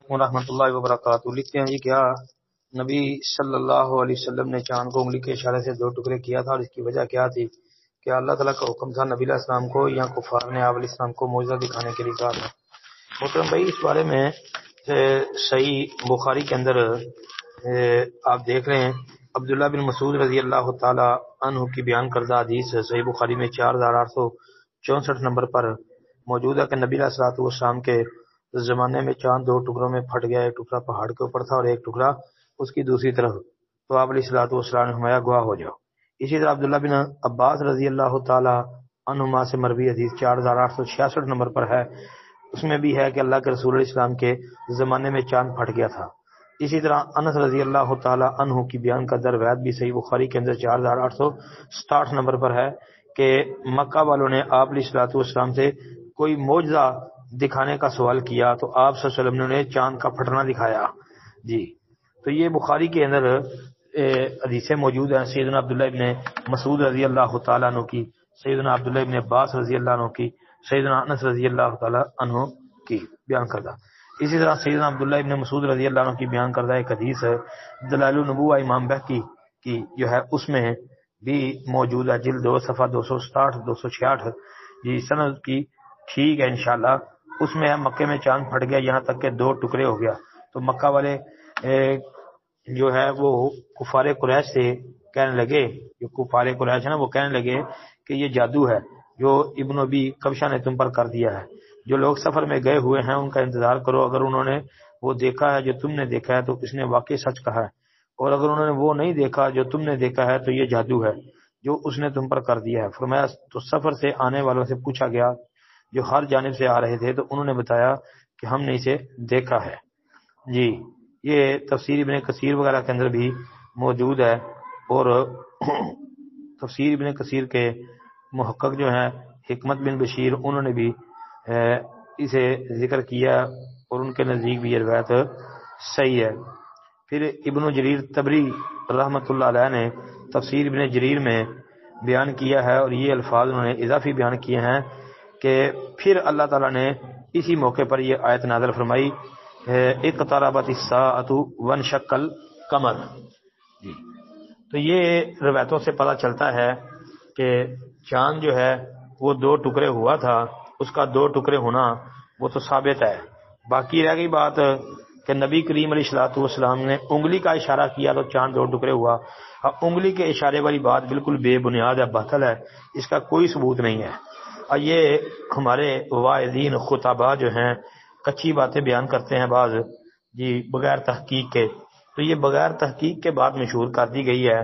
ورحمۃ اللہ وبرکاتہ لکھتے ہیں جی کیا نبی صلی اللہ علیہ وسلم نے چاند کو انگلی کے اشارے سے 2 ٹکڑے کیا تھا اور اس کی وجہ کیا تھی؟ کیا اللہ تعالیٰ کا حکم تھا نبی علیہ السلام کو یا کفار نے آپ علیہ السلام کو معجزہ دکھانے کے لیے کہا تھا؟ محترم بھائی اس بارے میں صحیح بخاری کے اندر آپ دیکھ رہے ہیں عبداللہ بن مسعود رضی اللہ تعالی عنہ کی بیان کردہ حدیث صحیح بخاری میں 4864 نمبر پر موجود ہے کہ نبی علیہ السلام کے زمانے میں چاند 2 ٹکڑوں میں پھٹ گیا، ایک ٹکڑا پہاڑ کے اوپر تھا اور ایک ٹکڑا اس کی دوسری طرف، تو آپ علیہ الصلوۃ والسلام نے فرمایا گواہ ہو جاؤ۔ اسی طرح عبداللہ بن عباس رضی اللہ تعالی عنہما سے مروی حدیث 4866 نمبر پر ہے، اس میں بھی ہے کہ اللہ کے رسول علیہ السلام کے زمانے میں چاند پھٹ گیا تھا۔ اسی طرح انس رضی اللہ تعالی عنہ کی بیان کا روایت بھی صحیح بخاری کے اندر 4867 نمبر پر ہے کہ مکہ والوں نے آپ علیہ الصلوۃ والسلام سے کوئی معجزہ دکھانے کا سوال کیا تو آپ صلی اللہ علیہ وسلم نے چاند کا پھٹنا دکھایا جی۔ تو یہ بخاری کے اندر حدیثیں موجود ہیں سیدنا عبداللہ ابن مسعود رضی اللہ تعالیٰ عنہ کی، سیدنا عبداللہ ابن عباس رضی اللہ عنہ کی، سیدنا انس رضی اللہ تعالیٰ عنہ کی بیان کردہ۔ اسی طرح سیدنا عبداللہ ابن مسعود رضی اللہ عنہ کی بیان کردہ ایک حدیث ہے دلائل النبوہ امام بہقی کی جو ہے اس میں بھی موجود ہے، جلد 2 صفحہ 267 266 جی، سند کی ٹھیک ہے انشاءاللہ۔ اس میں ہے مکے میں چاند پھٹ گیا یہاں تک کہ 2 ٹکڑے ہو گیا، تو مکہ والے جو ہے وہ کفار قریش سے کہنے لگے، جو کفار قریش ہے نا وہ کہنے لگے کہ یہ جادو ہے جو ابن ابی کبشہ نے تم پر کر دیا ہے، جو لوگ سفر میں گئے ہوئے ہیں ان کا انتظار کرو، اگر انہوں نے وہ دیکھا ہے جو تم نے دیکھا ہے تو اس نے واقعی سچ کہا ہے، اور اگر انہوں نے وہ نہیں دیکھا جو تم نے دیکھا ہے تو یہ جادو ہے جو اس نے تم پر کر دیا ہے۔ فرمایا تو سفر سے آنے والوں سے پوچھا گیا جو ہر جانب سے آ رہے تھے تو انہوں نے بتایا کہ ہم نے اسے دیکھا ہے جی۔ یہ تفسیر ابن کثیر وغیرہ کے اندر بھی موجود ہے، اور تفسیر ابن کثیر کے محقق جو ہیں حکمت بن بشیر انہوں نے بھی اسے ذکر کیا اور ان کے نزدیک بھی یہ روایت صحیح ہے۔ پھر ابن جریر طبری رحمۃ اللہ علیہ نے تفسیر ابن جریر میں بیان کیا ہے اور یہ الفاظ انہوں نے اضافی بیان کیے ہیں کہ پھر اللہ تعالیٰ نے اسی موقع پر یہ آیت نازل فرمائی اقتربت الساعۃ وانشق القمر جی۔ تو یہ روایتوں سے پتہ چلتا ہے کہ چاند جو ہے وہ 2 ٹکڑے ہوا تھا، اس کا 2 ٹکڑے ہونا وہ تو ثابت ہے۔ باقی رہ گئی بات کہ نبی کریم علیہ الصلوۃ والسلام نے انگلی کا اشارہ کیا تو چاند 2 ٹکڑے ہوا، اب انگلی کے اشارے والی بات بالکل بے بنیاد ہے، باطل ہے، اس کا کوئی ثبوت نہیں ہے۔ اور یہ ہمارے واعظین خطباء جو ہیں کچی باتیں بیان کرتے ہیں بعض جی بغیر تحقیق کے، تو یہ بغیر تحقیق کے بات مشہور کر دی گئی ہے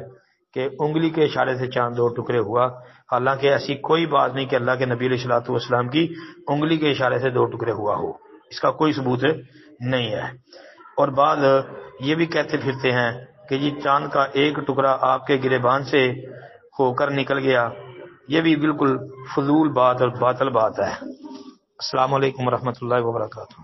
کہ انگلی کے اشارے سے چاند 2 ٹکڑے ہوا، حالانکہ ایسی کوئی بات نہیں کہ اللہ کے نبی علیہ الصلوۃ والسلام کی انگلی کے اشارے سے 2 ٹکڑے ہوا ہو، اس کا کوئی ثبوت نہیں ہے۔ اور بعض یہ بھی کہتے پھرتے ہیں کہ جی چاند کا ایک ٹکڑا آپ کے گریبان سے ہو کر نکل گیا، یہ بھی بالکل فضول بات اور باطل بات ہے۔ السلام علیکم ورحمۃ اللہ وبرکاتہ۔